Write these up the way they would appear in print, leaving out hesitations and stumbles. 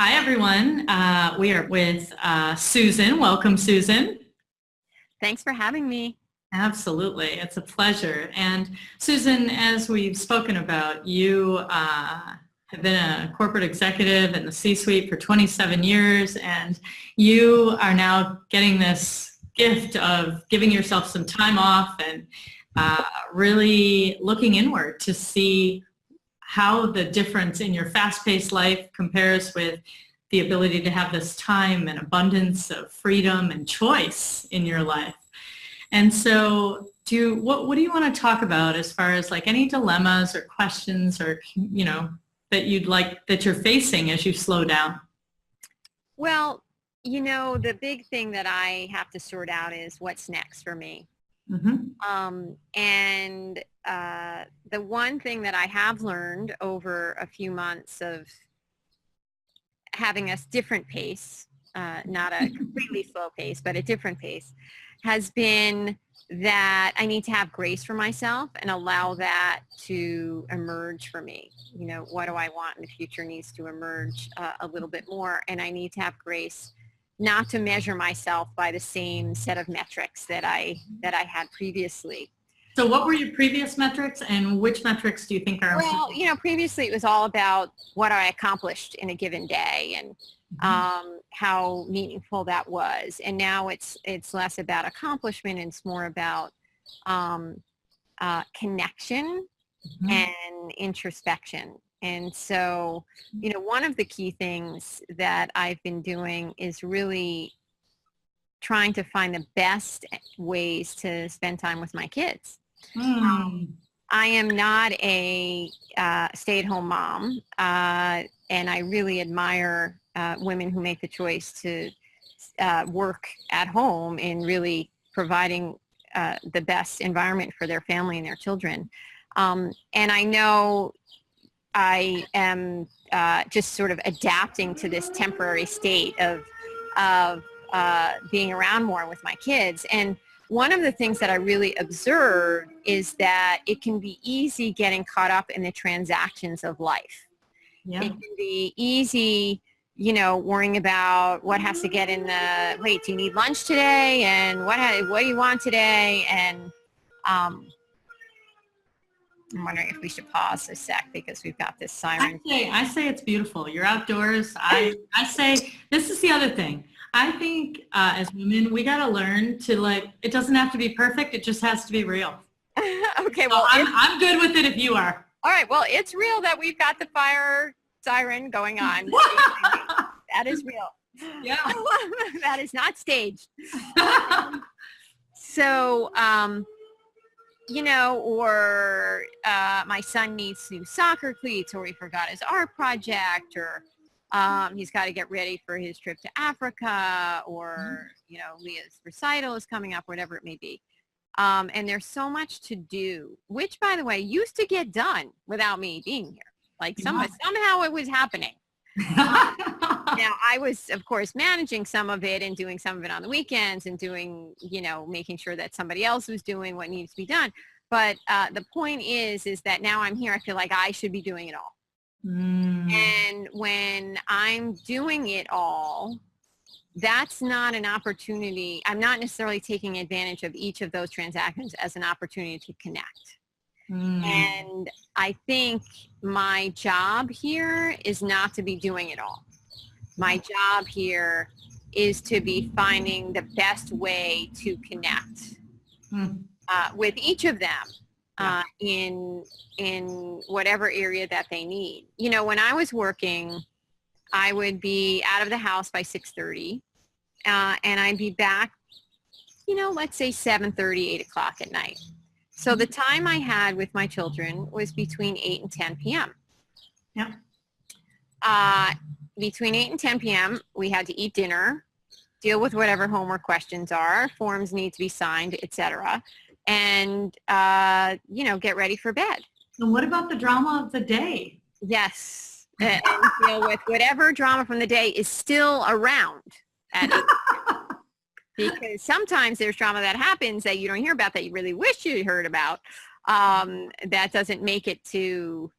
Hi, everyone. We are with Susan. Welcome, Susan. Thanks for having me. Absolutely. It's a pleasure. And Susan, as we've spoken about, you have been a corporate executive in the C-suite for 27 years, and you are now getting this gift of giving yourself some time off and really looking inward to see how the difference in your fast-paced life compares with the ability to have this time and abundance of freedom and choice in your life. And so what do you want to talk about as far as like any dilemmas or questions or, that you're facing as you slow down? Well, the big thing that I have to sort out is what's next for me. Mm-hmm. The one thing that I have learned over a few months of having a different pace, not a completely slow pace, but a different pace, has been that I need to have grace for myself and allow that to emerge for me. What do I want in the future needs to emerge a little bit more, and I need to have grace not to measure myself by the same set of metrics that I had previously. So what were your previous metrics, and which metrics do you think are important? Well, previously it was all about what I accomplished in a given day and how meaningful that was. And now it's less about accomplishment and it's more about connection and introspection. And so, one of the key things that I've been doing is really trying to find the best ways to spend time with my kids. I am not a stay-at-home mom, and I really admire women who make the choice to work at home in really providing the best environment for their family and their children. And I know I am just sort of adapting to this temporary state of being around more with my kids. And one of the things that I really observe is that it can be easy getting caught up in the transactions of life. Yeah. It can be easy, worrying about what has to get in the, wait, do you need lunch today? And what do you want today? And I'm wondering if we should pause a sec because we've got this siren. I say it's beautiful. You're outdoors. I say this is the other thing. I think as women, we got to learn to it doesn't have to be perfect. It just has to be real. Okay. Well, I'm good with it if you are. All right. Well, it's real that we've got the fire siren going on. That is real. Yeah. That is not staged. So, or my son needs new soccer cleats, or he forgot his art project, or he's got to get ready for his trip to Africa, or, Leah's recital is coming up, whatever it may be. And there's so much to do, which, by the way, used to get done without me being here. Somehow it was happening. Now, I was, of course, managing some of it and doing some of it on the weekends and doing, making sure that somebody else was doing what needs to be done. But the point is that now I'm here, I feel like I should be doing it all. And when I'm doing it all, that's not an opportunity. I'm not necessarily taking advantage of each of those transactions as an opportunity to connect. And I think my job here is not to be doing it all. My job here is to be finding the best way to connect with each of them in whatever area that they need. When I was working, I would be out of the house by 6:30, and I'd be back, let's say 7:30, 8 o'clock at night. So the time I had with my children was between 8 and 10 p.m. Yeah. Between 8 and 10 p.m., we had to eat dinner, deal with whatever homework questions are, forms need to be signed, etc., and, get ready for bed. And what about the drama of the day? Yes. And deal with whatever drama from the day is still around at 8 because sometimes there's drama that happens that you don't hear about that you really wish you heard about, that doesn't make it to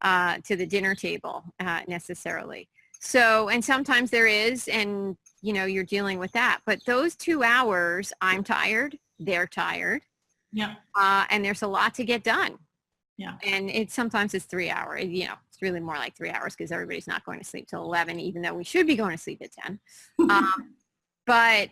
the dinner table necessarily. So, and sometimes there is, and you're dealing with that. But those 2 hours, I'm tired, they're tired. Yeah. And there's a lot to get done. Yeah. And sometimes it's 3 hours, it's really more like 3 hours because everybody's not going to sleep till 11, even though we should be going to sleep at 10. But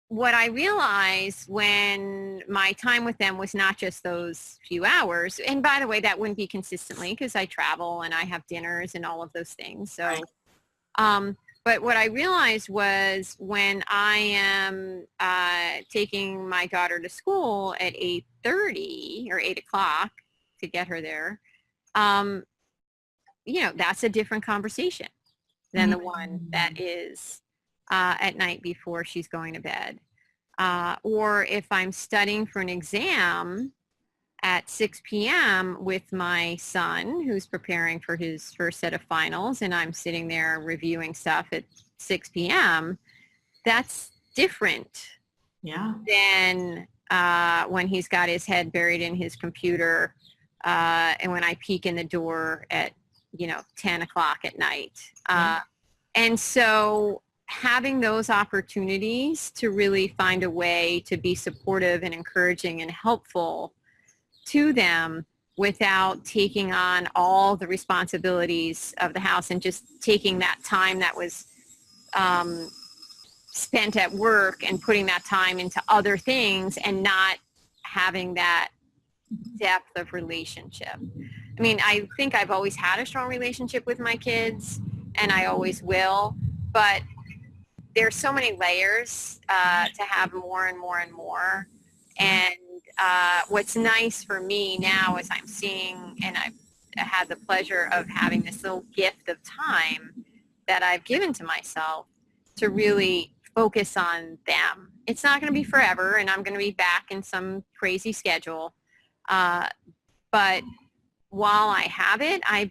what I realized when my time with them was not just those few hours, and by the way, that wouldn't be consistently because I travel and I have dinners and all of those things. So, right. But what I realized was when I am taking my daughter to school at 8:30 or 8 o'clock to get her there, that's a different conversation than the one that is at night before she's going to bed. Or if I'm studying for an exam at 6 p.m. with my son who's preparing for his first set of finals, and I'm sitting there reviewing stuff at 6 p.m., that's different than when he's got his head buried in his computer and when I peek in the door at 10 o'clock at night. And so having those opportunities to really find a way to be supportive and encouraging and helpful to them without taking on all the responsibilities of the house and just taking that time that was spent at work and putting that time into other things and not having that depth of relationship. I mean, I think I've always had a strong relationship with my kids, and I always will, but there's so many layers to have more and more and more. And what's nice for me now is I'm seeing, and I've had the pleasure of having this little gift of time that I've given to myself to really focus on them. It's not going to be forever, and I'm going to be back in some crazy schedule. But while I have it, I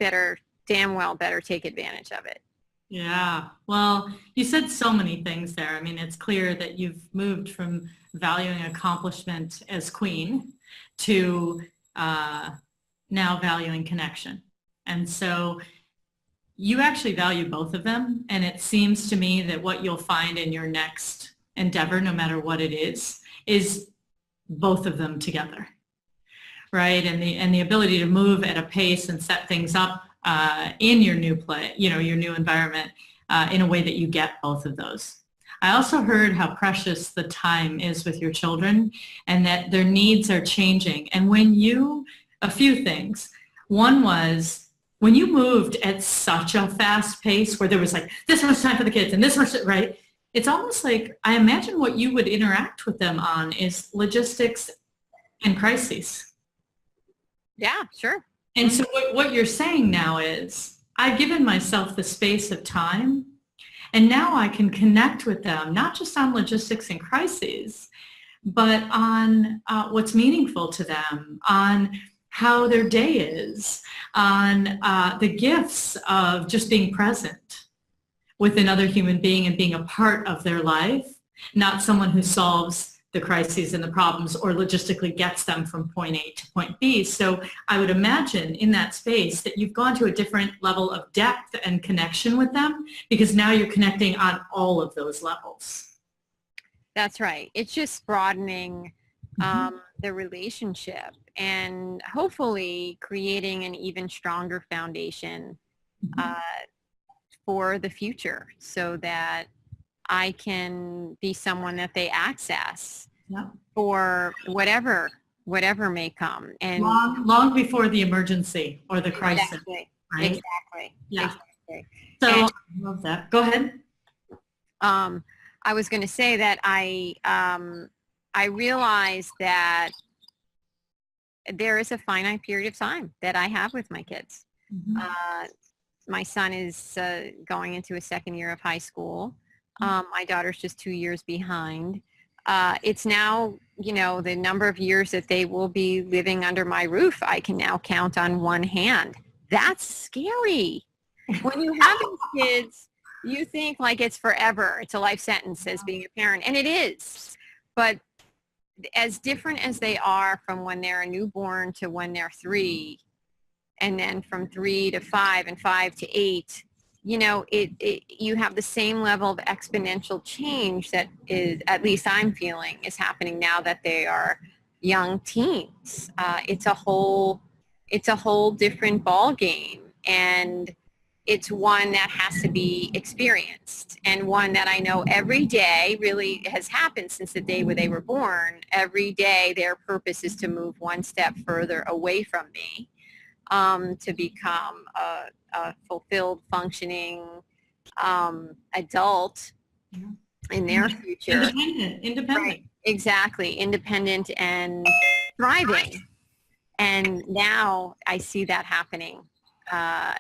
damn well better take advantage of it. Yeah. Well, you said so many things there. I mean, it's clear that you've moved from valuing accomplishment as queen to now valuing connection. And so you actually value both of them. And it seems to me that what you'll find in your next endeavor, no matter what it is both of them together. Right. And the ability to move at a pace and set things up in your new your new environment in a way that you get both of those. I also heard how precious the time is with your children and that their needs are changing. And a few things. One was when you moved at such a fast pace where there was like this much time for the kids and this much, right? It's almost like I imagine what you would interact with them on is logistics and crises. Yeah, sure. And so what you're saying now is I've given myself the space of time, and now I can connect with them, not just on logistics and crises, but on what's meaningful to them, on how their day is, on the gifts of just being present with another human being and being a part of their life, not someone who solves the crises and the problems or logistically gets them from point A to point B. So I would imagine in that space that you've gone to a different level of depth and connection with them because now you're connecting on all of those levels. That's right. It's just broadening the relationship and hopefully creating an even stronger foundation for the future so that I can be someone that they access for whatever may come. And long before the emergency or the crisis. Exactly. Right? Exactly. Yeah. Exactly. So I love that. Go ahead. I was going to say that I realized that there is a finite period of time that I have with my kids. My son is going into his second year of high school. My daughter's just 2 years behind. It's now, the number of years that they will be living under my roof, I can now count on one hand. That's scary. When you have these kids, you think like it's forever. It's a life sentence as being a parent, and it is. But as different as they are from when they're a newborn to when they're 3, and then from 3 to 5 and 5 to 8, you have the same level of exponential change that is, at least I'm feeling, is happening now that they are young teens. It's a whole different ball game, and it's one that has to be experienced, and one that I know every day really has happened since the day where they were born. Every day their purpose is to move one step further away from me, to become a fulfilled, functioning adult in their future. Independent. Right. Exactly. Independent and thriving. And now I see that happening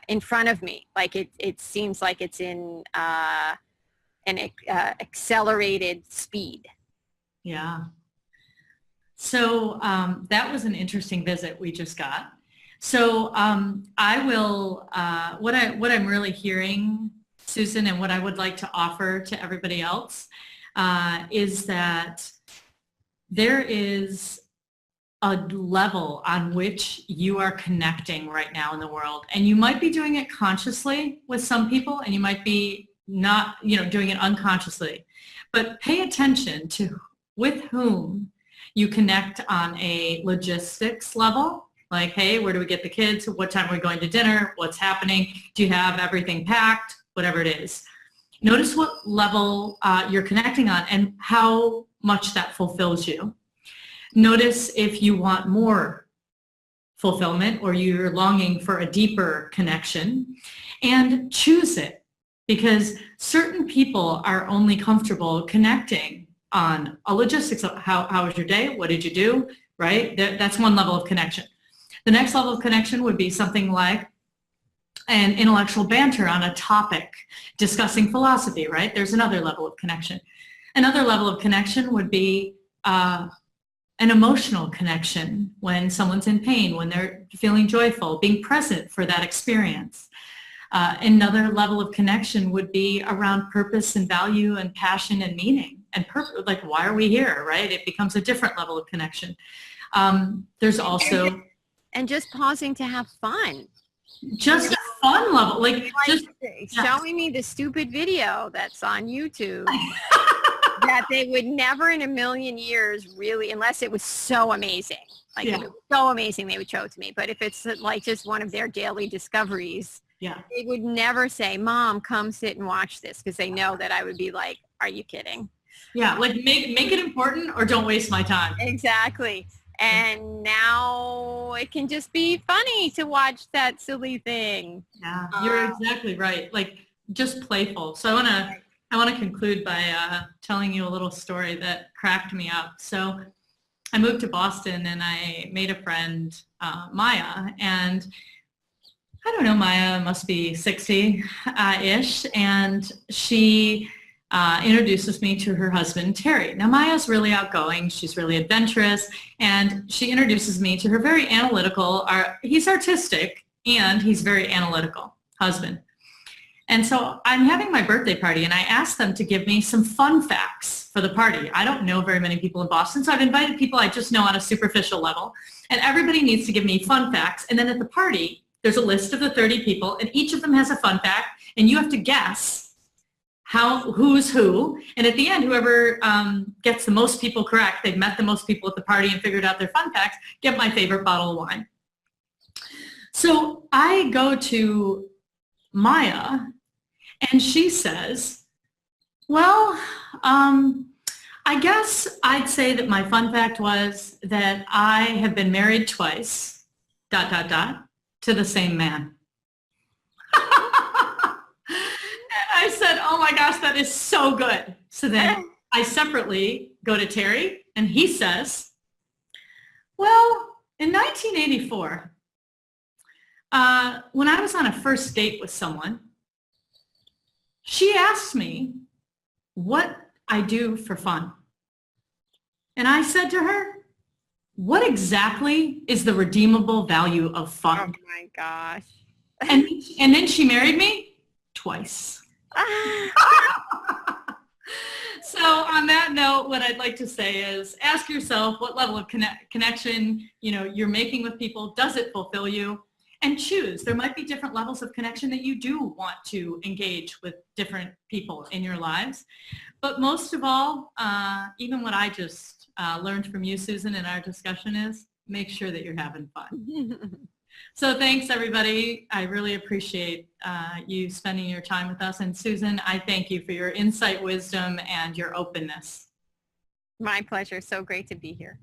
in front of me. Like it seems like it's in an accelerated speed. Yeah. So that was an interesting visit we just got. So I will, what I'm really hearing, Susan, and what I would like to offer to everybody else is that there is a level on which you are connecting right now in the world. And you might be doing it consciously with some people, and you might be not, doing it unconsciously. But pay attention to with whom you connect on a logistics level. Like, hey, where do we get the kids? What time are we going to dinner? What's happening? Do you have everything packed? Whatever it is. Notice what level you're connecting on and how much that fulfills you. Notice if you want more fulfillment or you're longing for a deeper connection, and choose it, because certain people are only comfortable connecting on a logistics of how was your day? What did you do? Right? That's one level of connection. The next level of connection would be something like an intellectual banter on a topic, discussing philosophy, right? There's another level of connection. Another level of connection would be an emotional connection when someone's in pain, when they're feeling joyful, being present for that experience. Another level of connection would be around purpose and value and passion and meaning. And like, why are we here, right? It becomes a different level of connection. There's also... And just pausing to have fun. Just a fun level. Like just showing me the stupid video that's on YouTube that they would never in a million years really, unless it was so amazing. Like if it was so amazing, they would show it to me. But if it's like just one of their daily discoveries, they would never say, Mom, come sit and watch this, because they know that I would be like, are you kidding? Yeah, like make it important or don't waste my time. Exactly. And now it can just be funny to watch that silly thing. Yeah, you're exactly right. Like just playful. So I want to conclude by telling you a little story that cracked me up. So I moved to Boston and I made a friend, Maya, and I don't know, Maya must be 60-ish, and she introduces me to her husband, Terry. Now, Maya's really outgoing. She's really adventurous. And she introduces me to her very analytical, he's artistic, and he's very analytical husband. And so I'm having my birthday party, and I asked them to give me some fun facts for the party. I don't know very many people in Boston, so I've invited people I just know on a superficial level. And everybody needs to give me fun facts. And then at the party, there's a list of the 30 people, and each of them has a fun fact, and you have to guess who's who, and at the end, whoever gets the most people correct, they've met the most people at the party and figured out their fun facts, get my favorite bottle of wine. So I go to Maya, and she says, well, I guess I'd say that my fun fact was that I have been married twice, ... to the same man. I said, oh my gosh, that is so good. So then I separately go to Terry, and he says, well, in 1984, when I was on a first date with someone, she asked me what I do for fun. And I said to her, what exactly is the redeemable value of fun? Oh my gosh. And then she married me twice. So on that note, what I'd like to say is ask yourself what level of connection you're making with people. Does it fulfill you? and choose. There might be different levels of connection that you do want to engage with different people in your lives. But most of all, even what I just learned from you, Susan, in our discussion is make sure that you're having fun. So thanks, everybody. I really appreciate you spending your time with us. And Susan, I thank you for your insight, wisdom, and your openness. My pleasure. So great to be here.